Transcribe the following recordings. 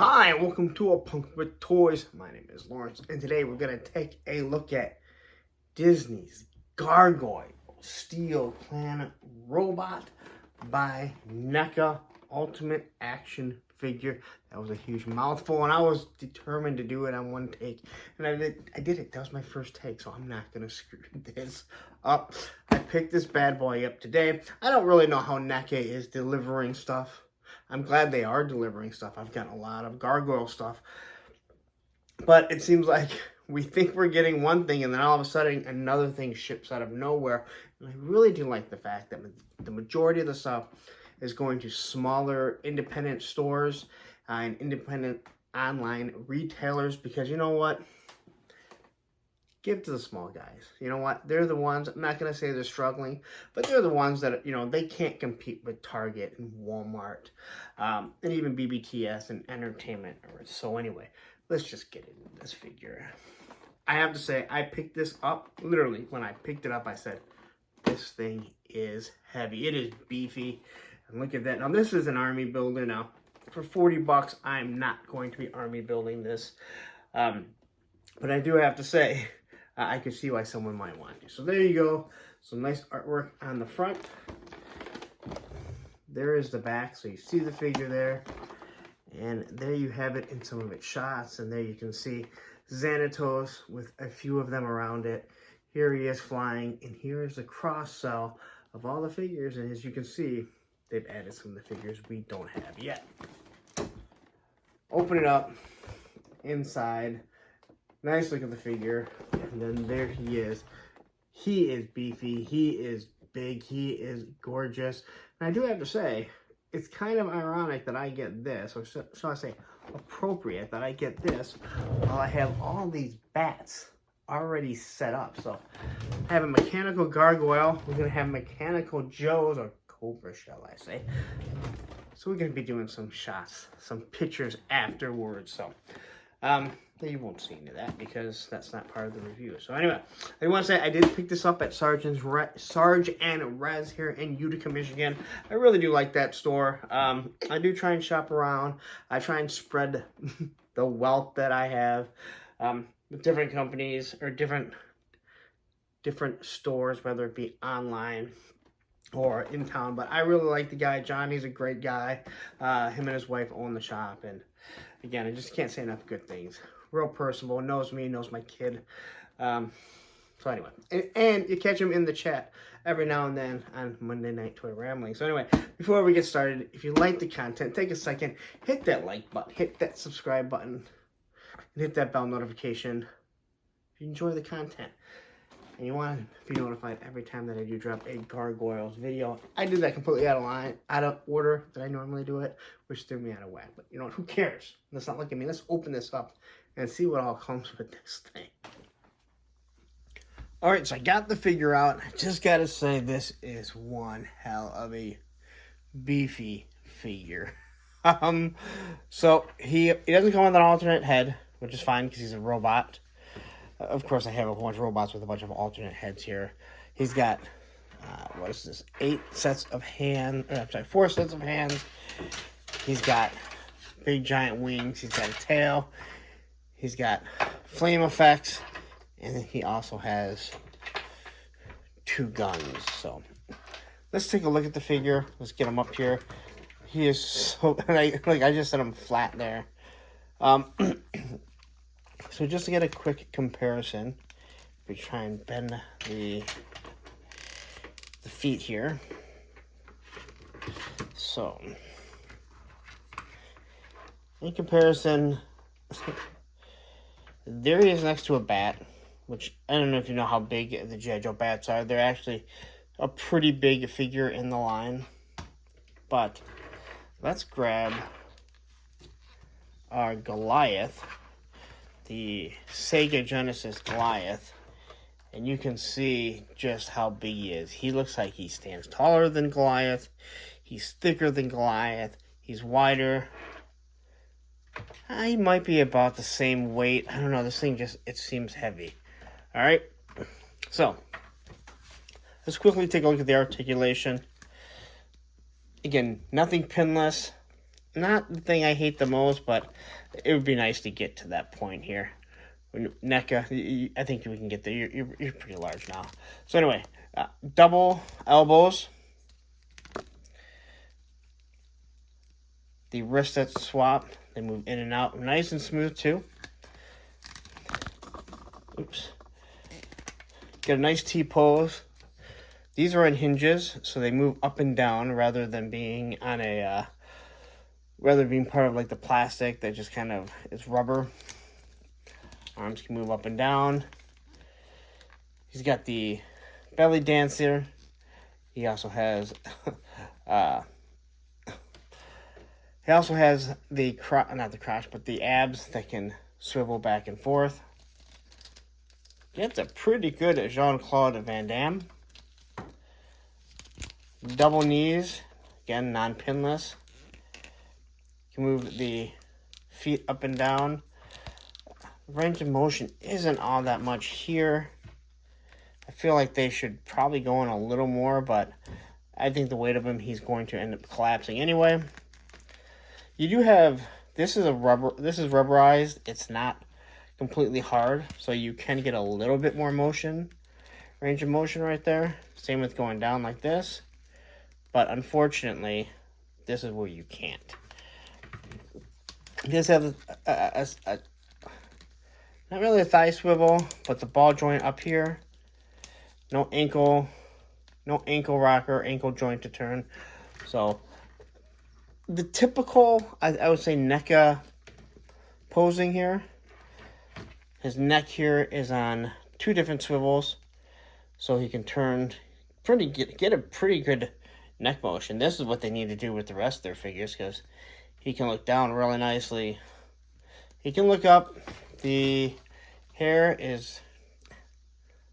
Hi, welcome to A Punk with Toys. My name is Lawrence, and today we're going to take a look at Disney's Gargoyles Steel Clan Robot by NECA Ultimate Action Figure. That was a huge mouthful, and I was determined to do it on one take, and I did it. That was my first take, so I'm not going to screw this up. I picked this bad boy up today. I don't really know how NECA is delivering stuff. I'm glad they are delivering stuff. I've gotten a lot of gargoyle stuff. But it seems like we think we're getting one thing, and then all of a sudden another thing ships out of nowhere. And I really do like the fact that the majority of the stuff is going to smaller independent stores and independent online retailers, because you know what? Give to the small guys. You know what? They're the ones, I'm not going to say they're struggling, but they're the ones that, they can't compete with Target and Walmart, and even BBTS and Entertainment. So anyway, let's just get into this figure. I have to say, I picked this up, literally, when I picked it up, I said, this thing is heavy. It is beefy. And look at that. Now, this is an army builder. Now, for 40 bucks, I'm not going to be army building this. But I do have to say, I could see why someone might want to. So there you go. Some nice artwork on the front. There is the back. So you see the figure there. And there you have it in some of its shots. And there you can see Xanatos with a few of them around it. Here he is flying. And here is the cross-sell of all the figures. And as you can see, they've added some of the figures we don't have yet. Open it up. Inside. Nice look at the figure, and then there he is. He is beefy, he is big, he is gorgeous. And I do have to say, it's kind of ironic that I get this, or shall I say, appropriate that I get this while I have all these bats already set up. So I have a mechanical gargoyle, we're going to have mechanical Joes, or Cobra, shall I say. So we're going to be doing some shots, some pictures afterwards. So, you won't see any of that because that's not part of the review. So anyway, I want to say I did pick this up at Sarge and Res here in Utica, Michigan. I really do like that store. I do try and shop around. I try and spread the wealth that I have with different companies or different stores, whether it be online or in town. But I really like the guy, John. He's a great guy. Him and his wife own the shop, and again, I just can't say enough good things. Real personable, knows me, knows my kid. So anyway, and you catch him in the chat every now and then on Monday Night Toy Rambling. So anyway, before we get started, if you like the content, take a second, hit that like button, hit that subscribe button, and hit that bell notification if you enjoy the content. And you want to be notified every time that I do drop a Gargoyles video. I did that completely out of order that I normally do it, which threw me out of whack. But you know what, who cares? Let's not look at me. Let's open this up and see what all comes with this thing. Alright, so I got the figure out. I just got to say, this is one hell of a beefy figure. So he doesn't come with an alternate head, which is fine because he's a robot. Of course, I have a bunch of robots with a bunch of alternate heads here. He's got, what is this, 4 sets of hands. He's got big giant wings. He's got a tail. He's got flame effects. And then he also has 2 guns. So let's take a look at the figure. Let's get him up here. He is so, I just set him flat there. So just to get a quick comparison, we try and bend the feet here. So, in comparison, there he is next to a bat, which I don't know if you know how big the G.I. Joe bats are. They're actually a pretty big figure in the line. But let's grab our Goliath, the Sega Genesis Goliath, and you can see just how big he is. He looks like he stands taller than Goliath. He's thicker than Goliath. He's wider. He might be about the same weight. I don't know. This thing it seems heavy. All right. So let's quickly take a look at the articulation. Again, nothing pinless. not the thing I hate the most, but it would be nice to get to that point here. NECA, I think we can get there. You're pretty large now. So anyway, double elbows. The wristlets swap. They move in and out nice and smooth too. Oops. Get a nice T-pose. These are on hinges, so they move up and down rather than being on a, rather than being part of like the plastic that just kind of is rubber. Arms can move up and down. He's got the belly dancer. He also has, the not the crotch, but the abs that can swivel back and forth. Gets a pretty good Jean-Claude Van Damme. Double knees, again, non-pinless. You can move the feet up and down. Range of motion isn't all that much here. I feel like they should probably go in a little more, but I think the weight of him, he's going to end up collapsing anyway. You do have, this is rubberized. It's not completely hard, so you can get a little bit more motion, range of motion right there. Same with going down like this, but unfortunately, this is where you can't. He does have not really a thigh swivel, but the ball joint up here. No ankle rocker, ankle joint to turn. So the typical, I would say, NECA posing here. His neck here is on 2 different swivels, so he can turn, get a pretty good neck motion. This is what they need to do with the rest of their figures, because he can look down really nicely. He can look up. The hair is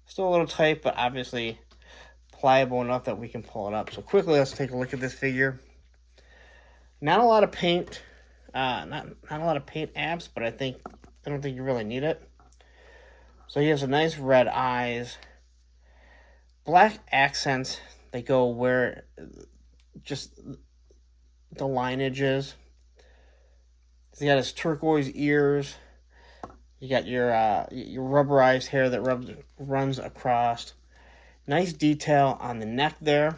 still a little tight, but obviously pliable enough that we can pull it up. So quickly, let's take a look at this figure. Not a lot of paint, not a lot of paint abs, but I don't think you really need it. So he has a nice red eyes, black accents. They go where just the lineage is. He's got his turquoise ears. You got your rubberized hair that runs across. Nice detail on the neck there.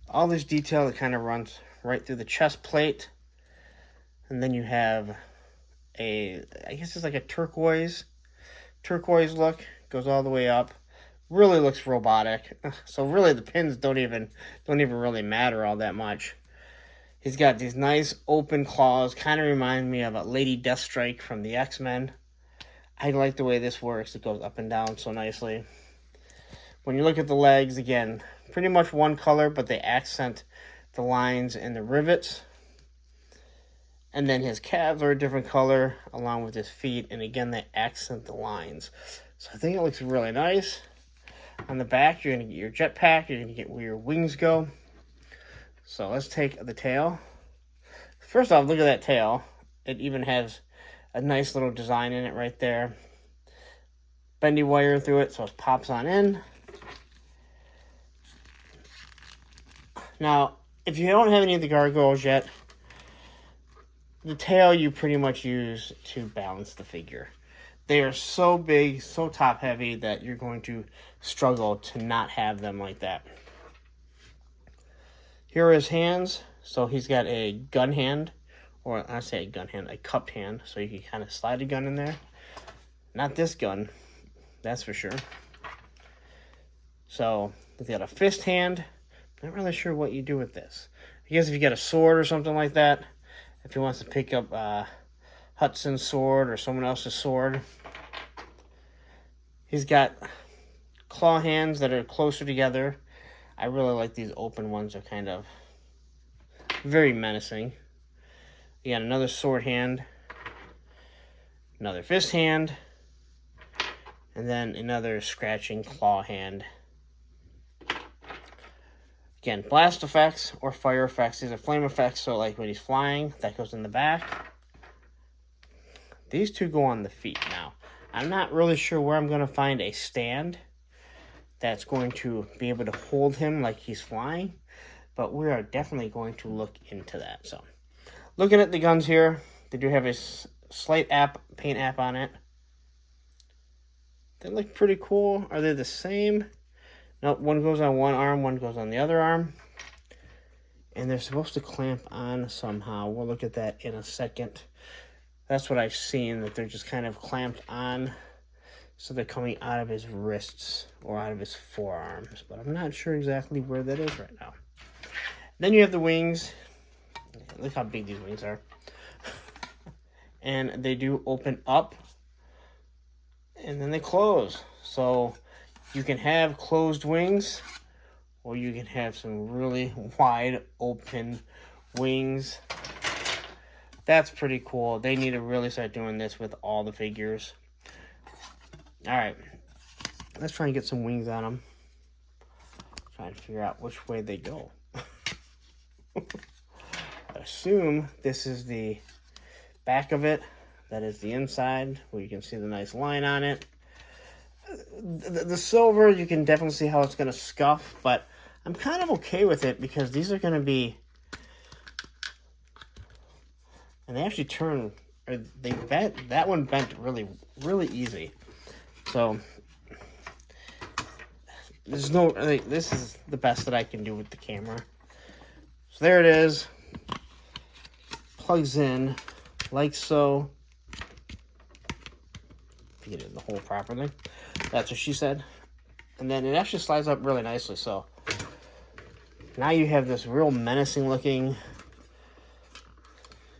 All this detail that kind of runs right through the chest plate. And then you have I guess it's like a turquoise look. Goes all the way up. Really looks robotic. So really the pins don't even really matter all that much. He's got these nice open claws. Kind of remind me of a Lady Deathstrike from the X-Men. I like the way this works. It goes up and down so nicely. When you look at the legs, again, pretty much one color, but they accent the lines and the rivets. And then his calves are a different color, along with his feet. And again, they accent the lines. So I think it looks really nice. On the back, you're going to get your jetpack. You're going to get where your wings go. So let's take the tail. First off, look at that tail. It even has a nice little design in it right there. Bendy wire through it, so it pops on in. Now, if you don't have any of the gargoyles yet, the tail you pretty much use to balance the figure. They are so big, so top heavy that you're going to struggle to not have them like that. Here are his hands. So he's got a gun hand, or I say a gun hand, a cupped hand. So you can kind of slide a gun in there. Not this gun, that's for sure. So he's got a fist hand. Not really sure what you do with this. I guess if you got a sword or something like that, if he wants to pick up Hudson's sword or someone else's sword. He's got claw hands that are closer together. I really like these open ones. They're kind of very menacing. You got another sword hand, another fist hand, and then another scratching claw hand. Again, blast effects or fire effects. These are flame effects, so like when he's flying, that goes in the back. These two go on the feet. Now, I'm not really sure where I'm going to find a stand that's going to be able to hold him like he's flying. but we are definitely going to look into that. So, looking at the guns here, they do have a slight paint app on it. They look pretty cool. Are they the same? Nope, one goes on one arm, one goes on the other arm. And they're supposed to clamp on somehow. We'll look at that in a second. That's what I've seen, that they're just kind of clamped on. So they're coming out of his wrists or out of his forearms. But I'm not sure exactly where that is right now. Then you have the wings. Look how big these wings are. And they do open up. And then they close. So you can have closed wings, or you can have some really wide open wings. That's pretty cool. They need to really start doing this with all the figures. All right, let's try and get some wings on them. Trying to figure out which way they go. I assume this is the back of it. That is the inside, where you can see the nice line on it. The silver, you can definitely see how it's going to scuff, but I'm kind of okay with it because these are going to be... And they actually turn, or they bent, that one bent really, really easy. So, there's no, this is the best that I can do with the camera. So there it is. Plugs in like so. If you get it in the hole properly. That's what she said. And then it actually slides up really nicely. So, now you have this real menacing looking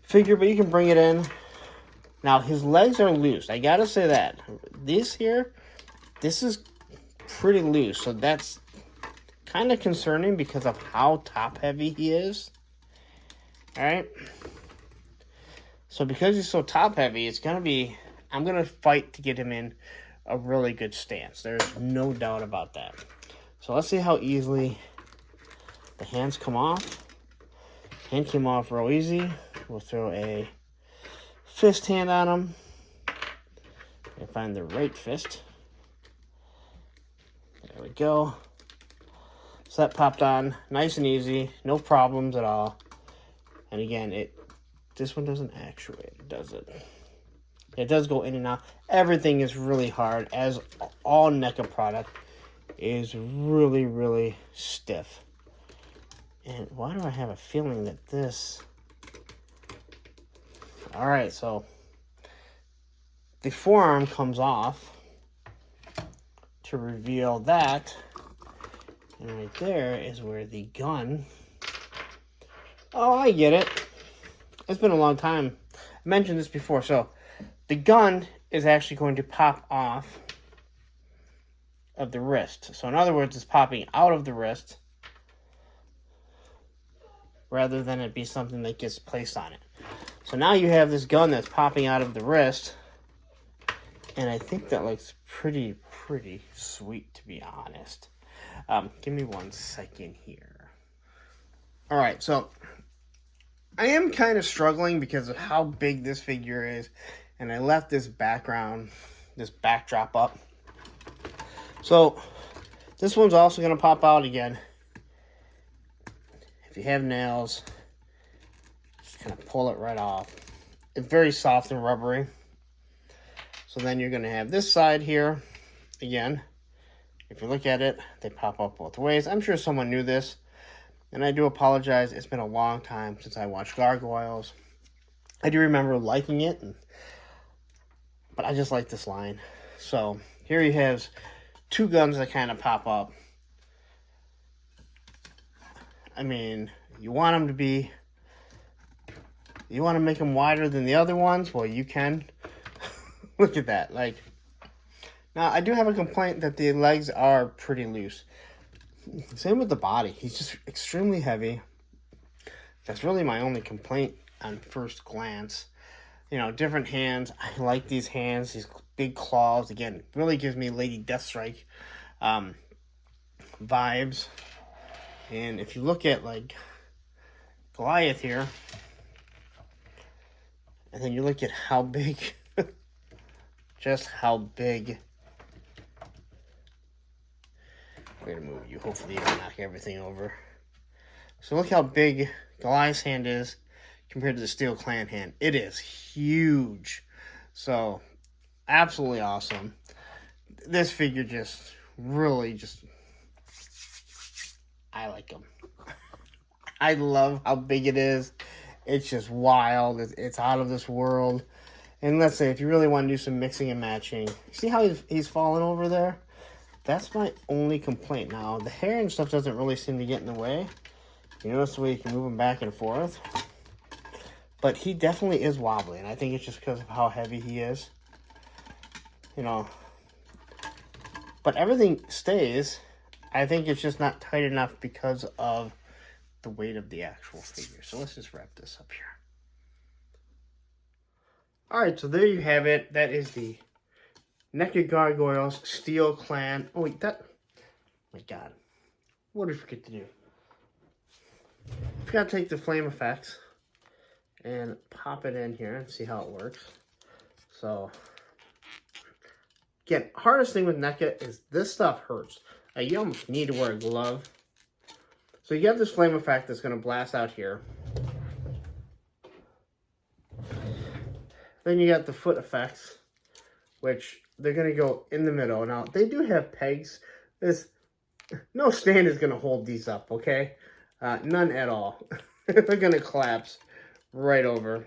figure, but you can bring it in. Now, his legs are loose. I gotta say that. This is pretty loose. So that's kind of concerning because of how top heavy he is. Alright. So because he's so top heavy, it's gonna be... I'm gonna fight to get him in a really good stance. There's no doubt about that. So let's see how easily the hands come off. Hand came off real easy. We'll throw a fist hand on him. And find the right fist. There we go. So that popped on nice and easy. No problems at all. And again, this one doesn't actuate, does it? It does go in and out. Everything is really hard, as all NECA product is really, really stiff. And why do I have a feeling that this... Alright, so the forearm comes off to reveal that. And right there is where the gun... Oh, I get it. It's been a long time. I mentioned this before. So, the gun is actually going to pop off of the wrist. So, in other words, it's popping out of the wrist rather than it be something that gets placed on it. So now you have this gun that's popping out of the wrist. And I think that looks pretty sweet, to be honest. Give me 1 second here. Alright, so I am kind of struggling because of how big this figure is. And I left this background, this backdrop up. So this one's also going to pop out again. If you have nails, just kind of pull it right off. It's very soft and rubbery. So then you're going to have this side here. Again, if you look at it, they pop up both ways. I'm sure someone knew this. And I do apologize. It's been a long time since I watched Gargoyles. I do remember liking it. But I just like this line. So here he has 2 guns that kind of pop up. I mean, you want them to be... You want to make them wider than the other ones? Well, you can. Look at that. Like, now, I do have a complaint that the legs are pretty loose. Same with the body. He's just extremely heavy. That's really my only complaint on first glance. You know, different hands. I like these hands. These big claws. Again, really gives me Lady Deathstrike vibes. And if you look at, like, Goliath here, and then you look at how big, just how big. We're going to move you. Hopefully you don't knock everything over. So look how big Goliath's hand is compared to the Steel Clan hand. It is huge. So, absolutely awesome. This figure just really I like him. I love how big it is. It's just wild. It's out of this world. And let's say if you really want to do some mixing and matching, see how he's falling over there? That's my only complaint. Now, the hair and stuff doesn't really seem to get in the way. You notice the way you can move him back and forth? But he definitely is wobbly, and I think it's just because of how heavy he is. You know. But everything stays. I think it's just not tight enough because of the weight of the actual figure. So let's just wrap this up here. Alright, so there you have it. That is the NECA Gargoyles Steel Clan. Oh wait, oh my god. What did I forget to do? I forgot to take the flame effects and pop it in here and see how it works. So, again, hardest thing with NECA is this stuff hurts. You almost need to wear a glove. So you have this flame effect that's going to blast out here. Then you got the foot effects, which they're going to go in the middle. Now, they do have pegs. No stand is going to hold these up, okay? None at all. They're going to collapse right over.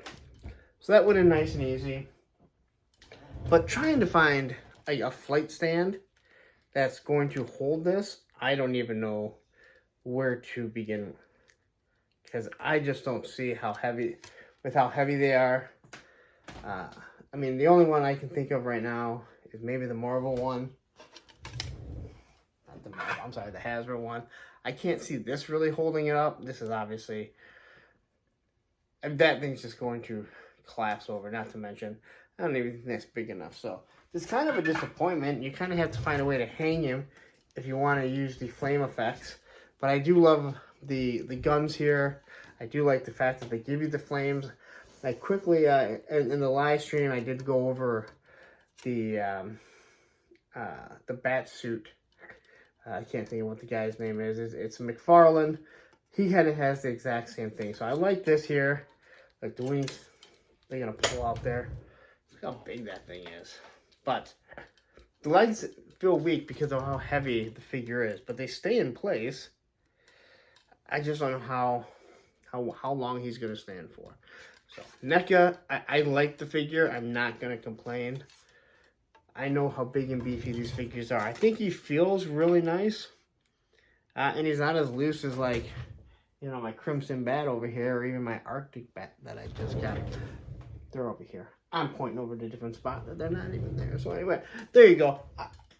So that went in nice and easy. But trying to find a flight stand that's going to hold this, I don't even know where to begin. Because I just don't see how heavy they are. I mean, the only one I can think of right now is maybe the Marvel one. Not the Marvel, I'm sorry, the Hasbro one. I can't see this really holding it up. This is obviously, and that thing's just going to collapse over, not to mention, I don't even think that's big enough. So, it's kind of a disappointment. You kind of have to find a way to hang him if you want to use the flame effects. But I do love the guns here. I do like the fact that they give you the flames. I quickly, in the live stream, I did go over the bat suit. I can't think of what the guy's name is. It's McFarlane. He kind of has the exact same thing. So I like this here. Like the wings, they're going to pull out there. Look how big that thing is. But the legs feel weak because of how heavy the figure is. But they stay in place. I just don't know how long he's going to stand for. So, NECA, I like the figure. I'm not going to complain. I know how big and beefy these figures are. I think he feels really nice. And he's not as loose as, like, you know, my Crimson Bat over here, or even my Arctic Bat that I just got. They're over here. I'm pointing over to a different spot, but they're not even there. So anyway, there you go.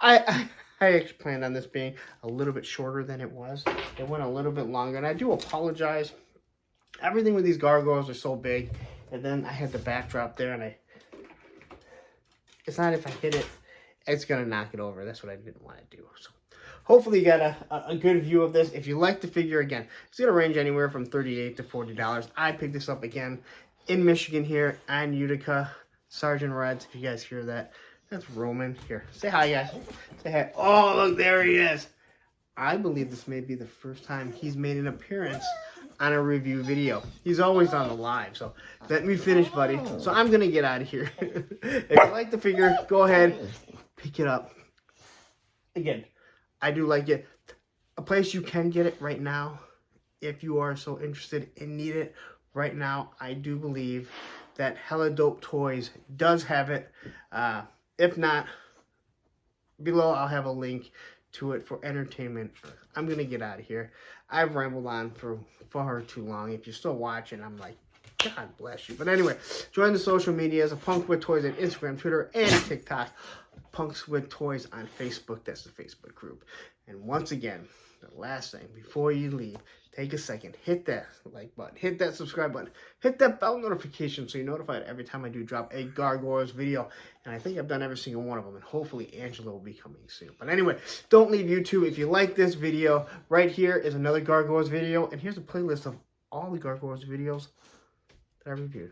I actually planned on this being a little bit shorter than it was. It went a little bit longer, and I do apologize. Everything with these gargoyles are so big, and then I had the backdrop there, and it's not if I hit it, it's going to knock it over. That's what I didn't want to do. So hopefully you got a good view of this. If you like the figure, again, it's going to range anywhere from $38 to $40. I picked this up again in Michigan here on Utica. Sergeant Reds, if you guys hear that. That's Roman. Here, say hi, guys. Say hi. Oh, look, there he is. I believe this may be the first time he's made an appearance on a review video. He's always on the live, so let me finish, buddy. So I'm going to get out of here. If you like the figure, go ahead, pick it up. Again, I do like it. A place you can get it right now, if you are so interested and need it right now, I do believe that Hella Dope Toys does have it. If not, below I'll have a link to it for entertainment. I'm going to get out of here. I've rambled on for far too long. If you're still watching, I'm like, God bless you. But anyway, join the social medias of Punks with Toys on Instagram, Twitter, and TikTok. Punks with Toys on Facebook. That's the Facebook group. And once again, the last thing, before you leave, take a second, hit that like button, hit that subscribe button, hit that bell notification so you're notified every time I do drop a Gargoyles video. And I think I've done every single one of them, and hopefully Angela will be coming soon. But anyway, don't leave YouTube. If you like this video, right here is another Gargoyles video, and here's a playlist of all the Gargoyles videos that I reviewed.